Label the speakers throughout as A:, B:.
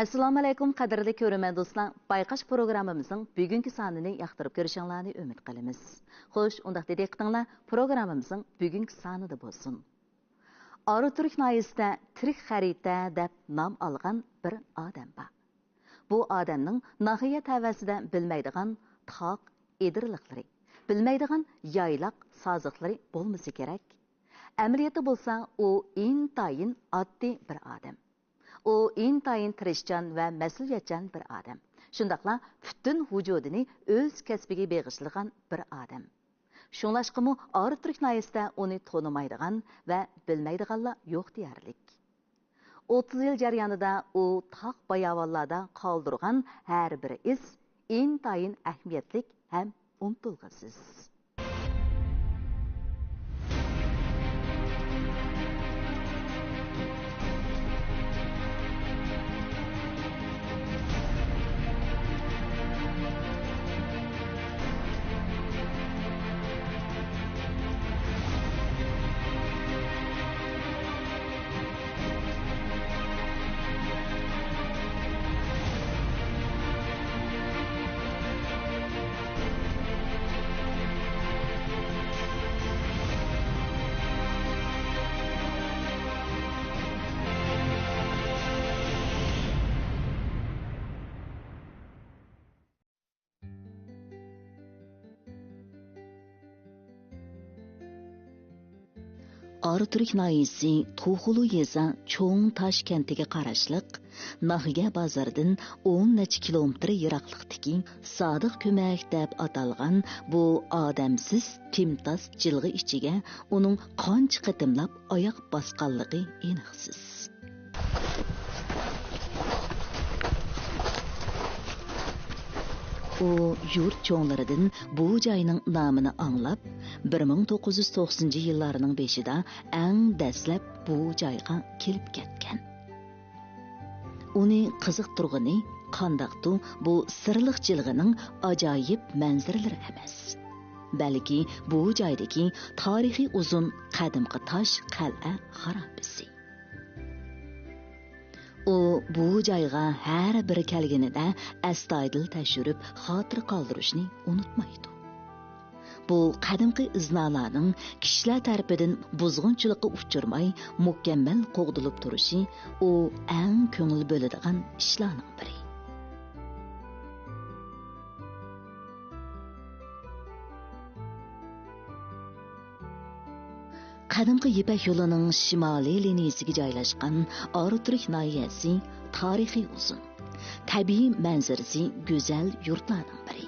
A: Assalomu alaykum qadrli ko'ruvchi do'stlar. Bayqash programmamizning bugungi sonini yoqtirib ko'rishingizni umid qilamiz. Xo'sh, unda diqqatinglar programmamizning bugungi sonida bo'lsin. Arutürk noyisida tirik xarita deb nom olgan bir odam bor. Bu odamning nahiya tavasida bilmaydigan tog' edirliqlari, bilmaydigan yayloq soziqlari bo'lmasa kerak. Amaliyotda bo'lsa, u intayin oddiy bir odam. O intayin tirishchan va mas'uliyatchan bir odam. Shundaqla butun vujudini o'z kasbiga beg'ishlagan bir odam. Shunlashqimi Arutürk noyisida uni tonimaydigan va bilmaydiganlar yo'q deyarlik. 30 yil jarayonida u tog' bayavonlarda qoldirgan har bir iz intayin ahamiyatli ham unutilg'isiz. Arutürk noyisi Tuğulu yeza cho'ng tosh kentiga qarashliq nahiya bozoridan 10 necha kilometr yiroqlikdagi Sodiq ko'mak deb atalgan bu odamsiz timtos jilg'i ichiga uning qancha qatimlab oyoq bosganligi aniqsiz. O yurt cho'nglaridan bu joyning nomini anglab 1990-yillarning beshida eng dastlab bu joyga kelib ketgan. Uni qiziqtirgani qandaqdu bu sirliq jilg'ining ajoyib manzaralari emas, balki bu joydagi tarixiy uzun qadimgi tosh qal'a xarobasi. O bu joyga har bir kelganida astoydil tashurib xotir qoldirishni unutmaydi. Bu qadimgi iznalarning kishilar tarafidan buzg'unchilikqa uchirmay mukammal qo'g'dilib turishi u eng ko'ngil bo'ladigan ishlarning biri. Qadimgi Ipak yo'lining shimoliy liniyasiga joylashgan Arutürk noyasi tarixiy uzun, tabiiy manzarasi go'zal yurtlarning biri.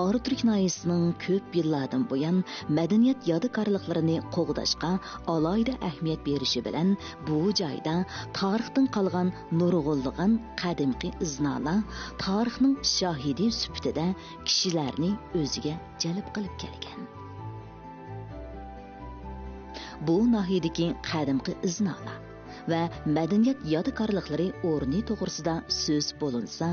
A: Arutürk noyasining ko'p yillardan buyon madaniyat yodikorliklarini qo'g'dashga alohida ahamiyat berishi bilan bu joyda tarixdan qolgan nurg'unlagan qadimgi iznalar tarixning shohidi sifatida kishilarni o'ziga jalb qilib kelgan. Bu nahiyadagi qadimgi iznalar va madaniyat yodikorliklari o'rni to'g'risida so'z bo'linsa,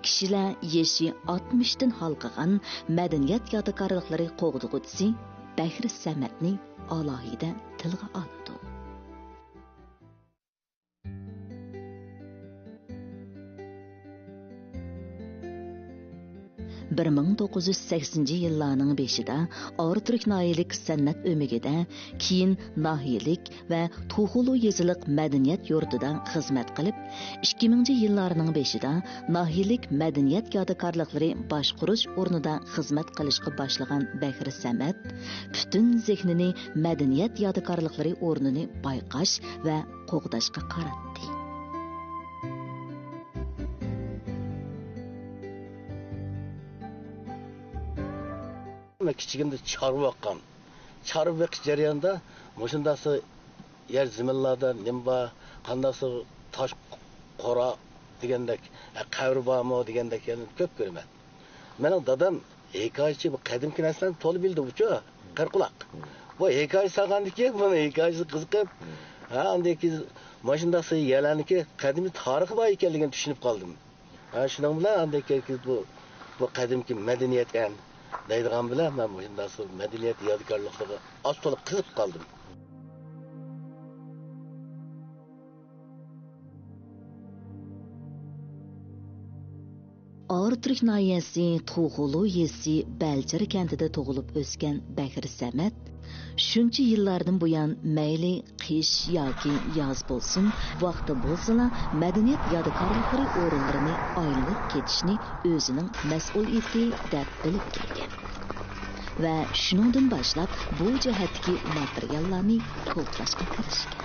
A: kishilar yeshi 60 dan halqagan madaniyat yodikorliklari qo'g'dug'utsi Bahri Samatni alohida tilga oldi. 1980-yillarning beshida Arutürk noyilik san'at o'migida, keyin nahiyelik va Tuğulu yeziliq madaniyat yurtida xizmat qilib, 2000-yillarning beshida nahiyelik madaniyat yodikorliklari boshqarish o'rnida xizmat qilishga boshlagan Bahri Samat butun zehnini madaniyat yodikorliklari o'rnini bayqash va qo'g'dashga qaratdi.
B: Kichigimda chorva boqqan. Chorva boqish jarayonida mushundasi yer zaminlarda nimba, qandaqsi tosh qora degandek, qabr bormi degandek ko'p ko'raman. Mening dadam hikoyachi bu qadimki narsalarni to'liq bildi bu-chu, qirquloq. Bu hikoya solgandiki, buni hikoyasi qiziqib, andaki mushundasi yerlarniki qadimiy tarixi bor ekanligini tushunib qoldim. Shuning bilan andaki bu qadimki madaniyat ekan deydigan bilan men mushundasi madaniyat yodikorliklariga oz-to'liq qiziqib qoldim.
A: Ağrı-Türk nahiyəsi Tuğulu yesi Bəlcir kəndində doğulub öskan Bəkir Səməd, shuncha yillardan buyon mayli qish yoki yoz bo'lsin, vaqti bo'lsa, madaniyat yodikorliklari o'rinlarini aylanib ketishni o'zining mas'uliyati deb bilib kelgan. Va shuningdan boshlab bu jihatdagi materiallarni to'plashga kirishgan.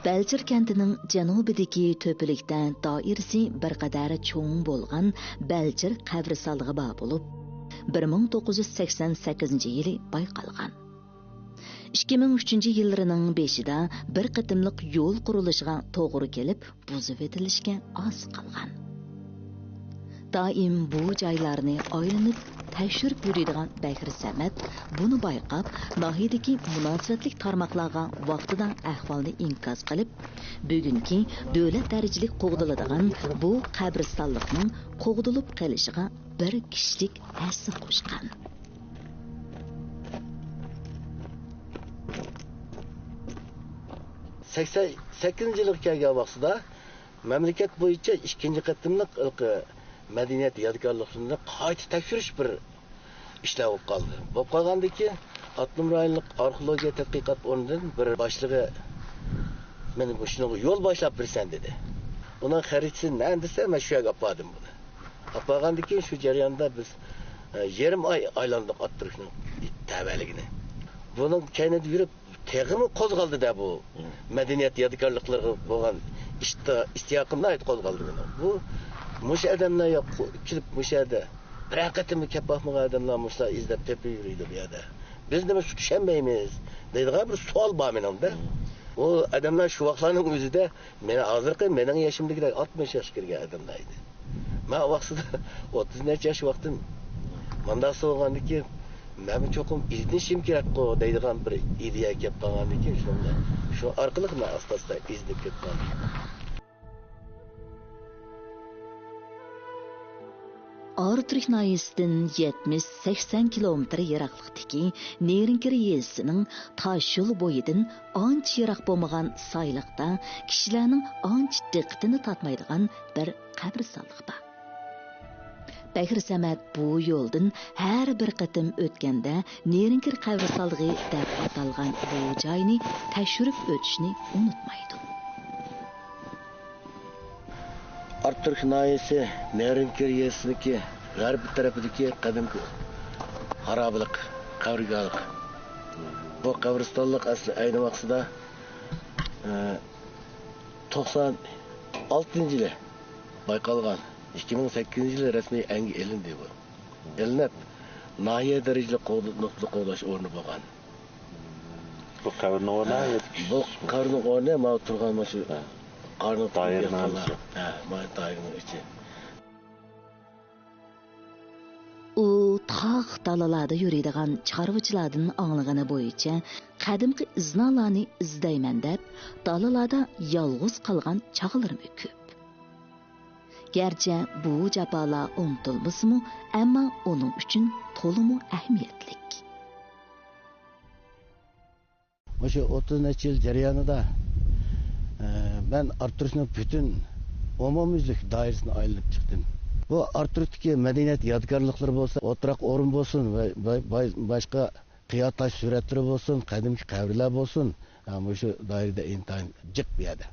A: Bəlcir kentining janubidagi to'pilikdan doirasi bir qadar cho'ng bo'lgan Bəlcir qabristonligi bor bo'lib, 1988-yili bayqalgan. 2003-yillarning 5-ida bir qatimliq yo'l qurilishiga to'g'ri kelib, buzib etilishga oz qolgan. Doim bu joylarni aylanib tekshirib yuradigan Bəkir Səməd buni bayqab, nahiyadagi munosabatlik tarmoqlarga vaqtida ahvolni inkos qilib, bugungi davlat darajalik qo'g'diladigan bu qabristonlikning qo'g'dilib qolishiga bir kishilik hassa qo'shgan.
B: Sakkizinchilik kelgan vaqtida mamlakat bo'yicha ikkinchi qatimliq madaniyat yodgorliklarini qayta tekshirish bir ishlar bo'lib qoldi. Bo'lib qolgandan keyin Atlim rayonlik arxeologiya tadqiqot o'rnidan bir boshlig'i meni bu shuni yo'l boshlab bersan dedi. Uning xaritasini nima desa, men shu yerga olib bordim buni. Olib borgandan keyin shu jarayonda biz yarim oy aylandik Attirishning tavaligini. Buning kaynida yurib teg'imi qo'zg'aldi-da bu madaniyat yodgorliklari bo'lgan istiyaqimni aytib qo'zg'aldi buni. Bu mush odamlar yo'q kelib mush yerda bir qatimni kelib boqmagan odamlar mushlar izlab tepib yuriydi bu yerda. Biz nima shu tushunmaymiz deydigan bir savol bor menimda. O odamlar shu vaqtlarning o'zida meni hozirgi mening yoshimdagilar 60 yoshga kirgan odamlar edi. Men vaqtida 30 necha yosh vaqtim manda so'g'andan keyin men cho'qim iznishim kerak-ku deydigan bir ideya kelib qolgandan keyin shu orqali men asta-asta iznib ketdim.
A: Ağrı-Türk nahiyəsidən 70-80 kilometr yiroqlikdagi Nerinkir yezisining tosh yo'l bo'yidan ancha yiroq bo'lmagan sayliqda kishilarning ancha diqqatini tortmaydigan bir qabristonlik bor. Bəkir Səməd bu yo'ldan har bir qatim o'tganda Nerinkir qabristonligi deb atalgan bu joyni tashrif o'tishni unutmaydi.
B: Ağrı-Türk nahiyesi Nerinkir yesiniki g'arb tarafidagi qadimgi xarobalık, qabrgohlik. Bu qabristonlik asli ayni vaqtida 96-yili bayqalgan. 2008-yili rasmiy yangi elindi bu. Elinib nahiye darajali qo'g'dash o'rni bo'lgan.
C: Bu qabrning o'rni
B: Bu qabrning o'rni ma turgan shu qarni tayirning içi.
A: U tog' dalalarda yuradigan chorvachilardan anglagani bo'yicha qadimgi iznalarni izdayman deb dalalarda yolg'iz qolgan chog'larim ko'p. Gerçi bu jafolar unutilmasmi, ammo uning uchun to'liq ahamiyatlik.
B: O'sha 30 necha yil jarayonida ben Arturishning bütün umumiylik doirasini aylanib chiqdim. Bu Arturikdagi madaniyat yodgorliklari bo'lsa, o'tiraq o'rin bo'lsin va boshqa qiyotash suratlari bo'lsin, qadimgi qabrlar bo'lsin, shu doirada intayin jiq bu yerda.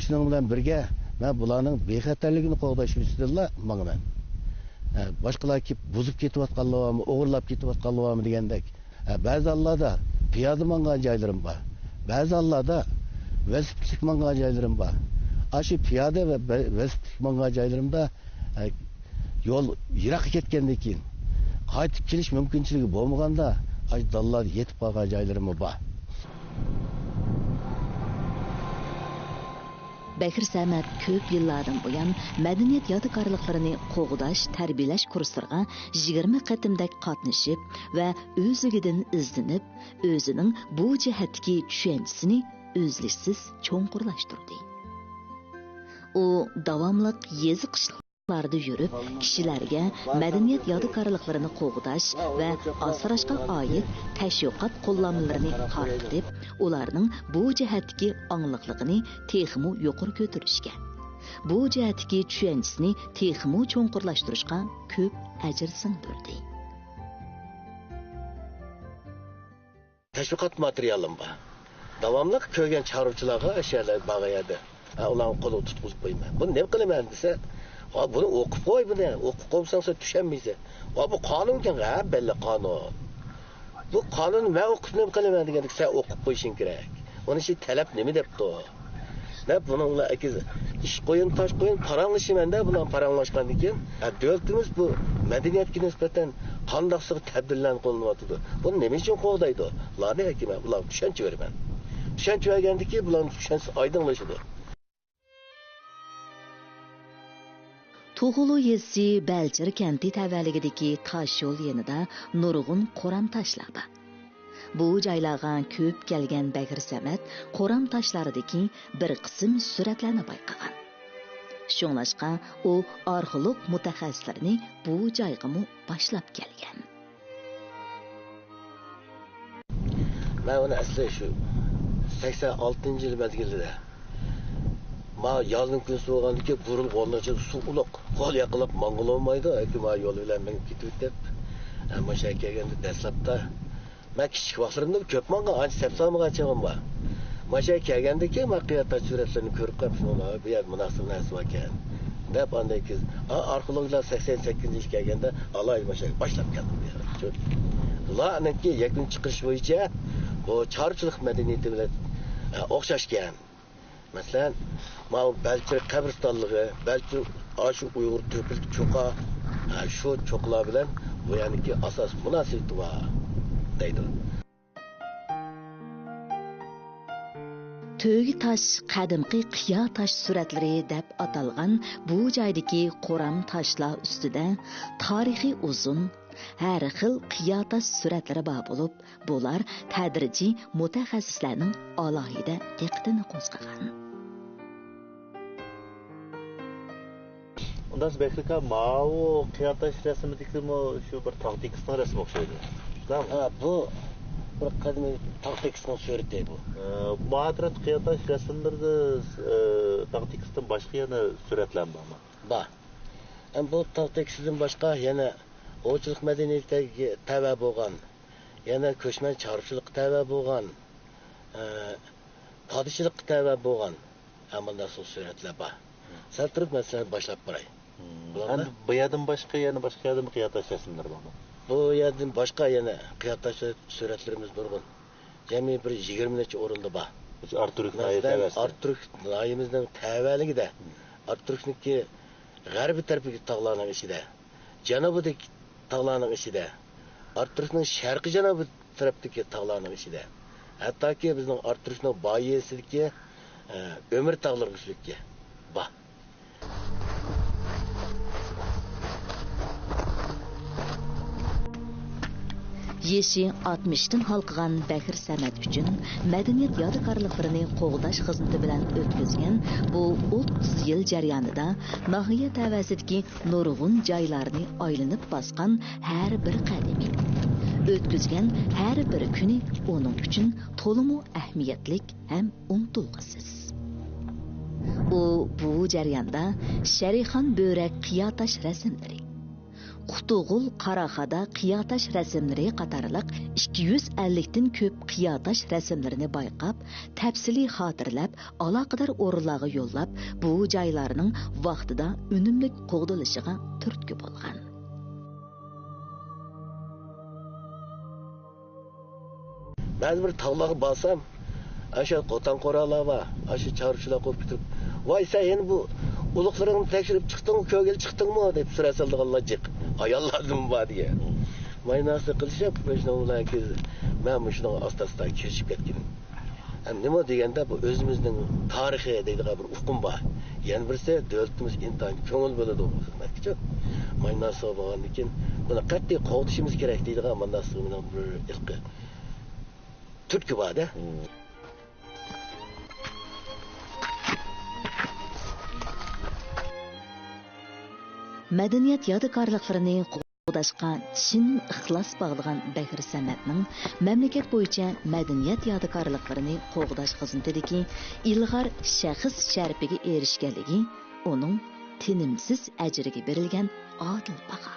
B: Shuning bilan birga men bularning bexatarligini qo'g'dash ustida mangman. Boshqalar kelib buzib ketayotganlarmi, o'g'irlab ketayotganlarmi degandek, ba'zi allarda piyoda mangan joylarim bor. Ba'zi allarda vaziflik mangan joylarim bor. Aşı piyoda va vaziflik mangan joylarimda yo'l yiroq ketgandan keyin qaytib kelish mumkinchiligi bo'lmaganda ash dallar yetib qolgan joylarim bor.
A: Bəkir Səməd ko'p yillardan buyon madaniyat yodgorliklarini qo'g'dash, tarbiyalash kurslariga 20 qatimdek qatnashib va o'zigidan izlanib, o'zining bu jihatdagi tushanchisini o'zliksiz cho'nqurlashtirdi. U davomli yezi qishloqlarda yurib, kishilarga madaniyat yodgorliklarini qo'g'dash va asrashga oid tashviqot qo'llanmalarini tarqatib, ularning bu jihatdagi angliqligini texmu yuqori ko'tarishga bu jihatdagi tushanchisini texmo cho'nqurlashtirishga ko'p ajr singdirdi.
B: Tashviqot materialim bor. Davomli ko'rgan chorvachilarga ashyalar bag'ayadi. Ularni qo'lga tutqizib qo'yman. Buni nima qilaman desa, buni o'qib qo'y buni. O'qib qo'ysang sen tushunmaysan. Bu qonunga belli qonun. Bu qonun men o'qib nima qilaman degandik sen o'qib qo'yishing kerak. Onun için talab nima debdi? Ne bununla ikiz iş qo'yin, tosh qo'yin, paranglashimanda bular paranglashgandan keyin, davlatimiz bu madaniyatga nisbatan qandoqsiq tadbirlarni qo'llanadi. Buni nima uchun qo'llaydi? Ularni hakima, ular tushuncha beraman. Tushuncha bergandan keyin bularni tushunchasi oydinlashadi.
A: Tuğulu yezi Belçir kenti tavalligidagi tosh yo'l yanida nurg'un qo'ram tashlar bor. Bu joylarga ko'p kelgan Bakir Samat qo'ram tashlaridagi bir qism suratlarni bayqagan. Shunglashqa u arxeolog mutaxassislarini bu joyga boshlab kelgan.
B: Men uni asli shu 86-yil mezgilida ma yozning kuni so'g'andiki burilib o'rnacha suv uloq qo'l yaqilib mong'ol olmaydi yoki ma yo'l bilan men ketib deb ammo shay kelganda dastlabda men kichik vaqtlarimda ko'p manga ancha sapsamaga chig'im bor. Masha kelgandiki men qiyofat suratlarini ko'rib qolibman, bu yer munosib narsa ekan deb anday kiz arxeologlar 88-yil kelganda alay masha boshlab keldim. Ularniki yakun chiqish bo'yicha bu chorchilik madaniyati bilan o'xshashgan. Masalan, mana Belçir qabristonligi, Belçir shu Uyg'ur turk cho'qa, shu cho'qlar bilan bu yaniki asos munosabati bor deydi.
A: To'gi tosh qadimgi qiyo tosh suratlari deb atalgan bu joydagi qo'ram toshlar ustida tarixiy uzun har xil qiyo tosh suratlari bor bo'lib, bular tadrijiy mutaxassislarning alohida diqqatini qo'zg'agan.
C: Ondan Bekrika mao qiyataş resmideki şu bir taktikistan resmi okşaydı. Tamam.
B: Bu bir qadimiy taktikistan surati bu.
C: Muadrat qiyataş resimlerde taktikistan başka yana suratlanma ama.
B: Bor. Bu taktikisdan boshqa yana o'chilik madaniyatiga tava bo'lgan, yana ko'chman chorchilik tava bo'lgan, podshilik tava bo'lgan. Ammo suratlar bor. Saltirib mesela başlap boray.
C: Yani bu yerden başka yani başka yerden qiyataş resimler var mı?
B: Bu yerden başka yani qiyataş suratlarımız nurgun. Cemi bir 20 neçe orunda bor.
C: Arturuk nayı tavası.
B: Arturuk nayımızdan tavaligi de. Arturukniki g'arbiy tarafdagi tog'larning ichida, janubidagi tog'larning ichida, Arturukning sharqiy janubiy tarafdagi tog'larning ichida. Hattoki bizning Arturukning boyesidagi Ömür tog'lar usulga bor.
A: Yeşi 60'dan halqıgan Bakir Samat üçün madaniyat yodikorliklarini qo'g'dash xizmati bilan o'tkazgan bu 30 yil jarayonida nahiya tavasidagi nurg'un joylarni aylanib bosgan har bir qadami o'tkazgan har bir kuni uning uchun to'liq ahamiyatlik ham unutilg'isiz. U bu jarayonda Sharixon Bo'rak qiyotash rasmlari, Qutug'ul Qaraxada qiyotash rasmlari qatorliq 250 dan ko'p qiyotash rasmlarini bayqab, tafsiliy xotirlab, aloqador o'rinlarga yo'llab, bu joylarning vaqtida unumli qo'g'dilishiga turtki bo'lgan.
B: Ben bir tağlağı basam, aşağı kotan koralar var, aşağı çağrışılar koyup bitirip, vay sen yeni bu uluklarını tekşirip çıktın mı, köye çıktın mı deyip süreseldik Allah'cık. Ayalladım var diye. Vay nasıl kılışıp, peşine olan kez, ben şuna astasından geçip ketkim. Hem ne mi degende bu özümüzün tarihi deydiği bir ufkum var. Yani birisi devletimiz intan köngül bölüdü o hizmetçi. Vay nasıl bağlandı ki, buna katli kovduşumuz gerek deydiği ama nasıl bir ilki. Türkü var da.
A: Madaniyat yodikorliklarini qo'g'dashga chin ixlos bog'lagan Bakir Samatning mamlakat bo'yicha madaniyat yodikorliklarini qo'g'dash xizmatidagi ilg'or shaxs sharafiga erishganligi uning tinimsiz ajriga berilgan adil baho.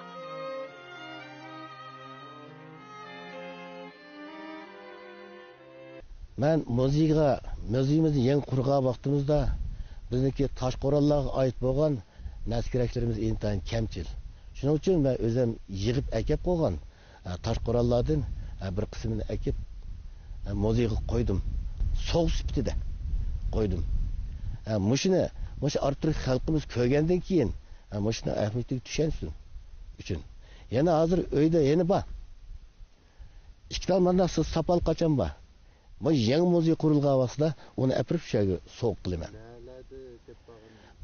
B: Men muzeyimizni yangi qurgan vaqtimizda bizniki Toshqo'rg'onlarga oid bo'lgan narsa-keraklarimiz intayin kamchil. Shuning uchun men o'zim yig'ib akib qo'ygan Toshqo'rg'onlardan bir qismini akib muzeyga qo'ydim. So'g' sifatida qo'ydim. Mushu ortiq xalqimiz ko'rgandan keyin mushuni ahamiyatiga tushunsin uchun. Yana hozir uyda yana bor. Ikkita manda sapal qachon bor. Bu yangi muzey qurilgan vaqtda uni apirib shaga so'q qilaman.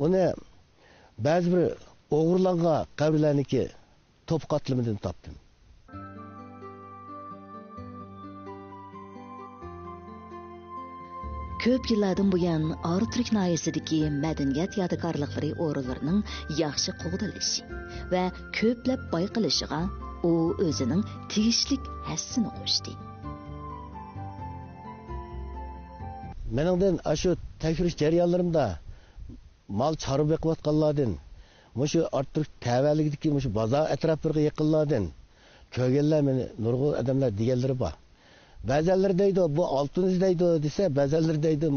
B: Uni ba'zi bir o'g'irlangan qabrlarniki top qatlimidan topdim.
A: Ko'p yillardan buyon Arturk noyasidagi madaniyat yodgorliklari o'rinlarining yaxshi qo'g'dilishi va ko'plab bayqilishiga u o'zining tegishlik hassini qo'shdi.
B: Meningdan shu tekshirish jarayonlarimda mal chorib beqiyotganlardan, mushu Arturk tavalligidagi mushu bozor atroflariga yaqinlardan ko'rganlar meni nurg'un odamlar deganlari bor. Ba'zanlar deydi bu oltin izlaydi desa, ba'zanlar deydi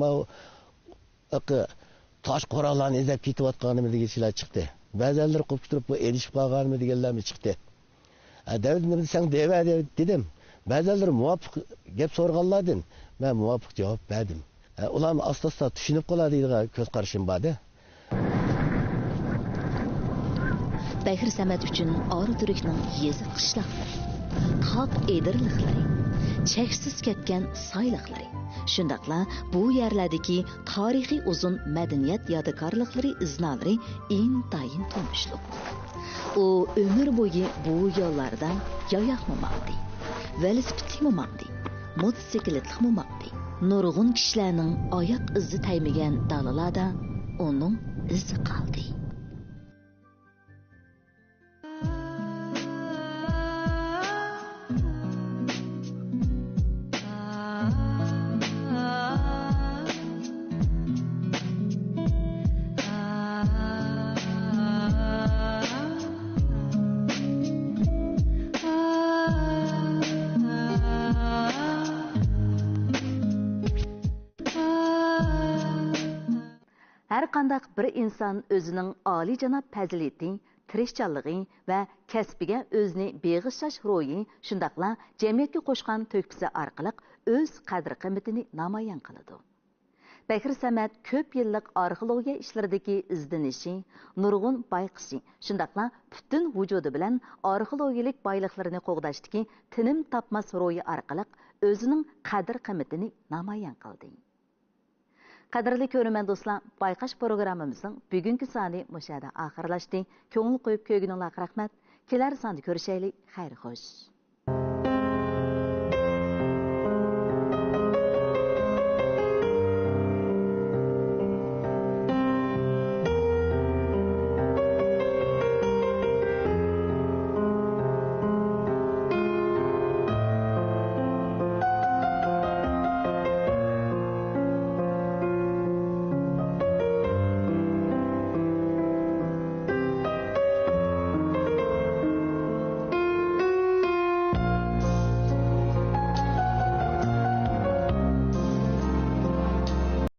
B: Toshqo'rg'onlarni izlab ketayotganimi degan şeyler chiqdi. Ba'zanlar qo'yib turib bu erishib qolganmi deganlarmi chiqdi. Davlat sen deva dedim. Ba'zanlar muvofiq gap so'rganlardan men muvofiq javob berdim. Ular asta-asta tushunib qoladi degan ko'z qarashim borda.
A: Bahir Samat uchun Arturkning yezi qishloqlari, top edirliklari, cheksiz ketgan soyliqlari, shundaqla bu yerlardagi tarixiy uzun madaniyat yodgorliklari iznalari intayin tanishliq. U umr bo'yi bu yo'llarda yo'yaqmi maqdi, velosipedmi maqdi, motosikletmi maqdi. Nurg'un kishilarning oyoq izi taymagan dalalarda uning izi qoldi. Her qandaq bir insan özünün aliyjanab fazileti, tirishchanligi va kasbiga o'zini beg'ishlash ro'yi, shundaqla jamiyatga qo'shgan to'kpisi orqali o'z qadr-qimmatini namoyon qiladi. Bahir Samat ko'p yillik arxeologiya ishlaridagi izdanishi, nurg'un bayqishi, shundaqla butun vujudi bilan arxeologik boyliqlarini qo'g'dashdagi tinim topmas ro'yi orqali o'zining qadr-qimmatini namoyon qildi. Qadrli ko'rman do'stlar, bayqash programmamizning bugungi soni mushada oxirlashdi. Ko'ngil qo'yib ko'rganingizga rahmat. Kelar sonda ko'rishaylik. Xayr xo'sh.